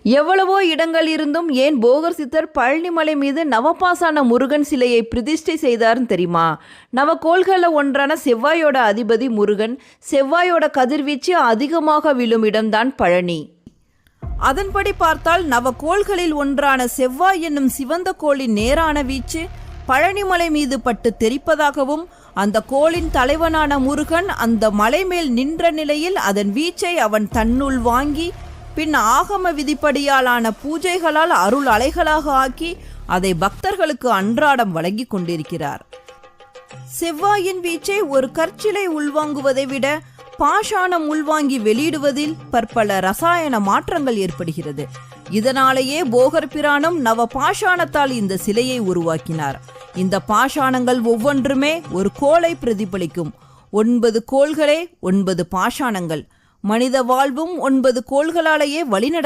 எவ்வளவோ இடங்கள் இருந்தும் ஏன் போகர் சித்தர் பழனிமலை மீது நவபாசான முருகன் சிலையை பிரதிஷ்டை செய்தார்னு தெரியுமா? நவக்கோள்களில் ஒன்றான செவ்வாயோட அதிபதி முருகன். செவ்வாயோட கதிர்வீச்சு அதிகமாக விழும் இடம்தான் பழனி. அதன்படி பார்த்தால் நவக்கோள்களில் ஒன்றான செவ்வாய் என்னும் சிவந்த கோளின் நேரான வீச்சு பழனிமலை மீது பட்டு தெரிப்பதாகவும், அந்த கோளின் தலைவனான முருகன் அந்த மலை மேல் நின்ற நிலையில் அதன் வீச்சை அவன் தன்னுள் வாங்கி பின் ஆகம விதிப்படியாலான பூஜைகளால் அருள் அலைகளாக ஆக்கி அதை பக்தர்களுக்கு அன்றாடம் வழங்கி கொண்டிருக்கிறார். செவ்வாயின் வீச்சை ஒரு கற்சிலை உள்வாங்குவதை விட பாஷாணம் உள்வாங்கி வெளியிடுவதில் பற்பல ரசாயன மாற்றங்கள் ஏற்படுகிறது. இதனாலேயே போகர் பிரானும் நவ பாஷாணத்தால் இந்த சிலையை உருவாக்கினார். இந்த பாஷாணங்கள் ஒவ்வொன்றுமே ஒரு கோளை பிரதிபலிக்கும். 9 கோள்களே 9 பாஷாணங்கள். மனித வாழ்வும் 9 கோள்களாலேயே வழிநடத்த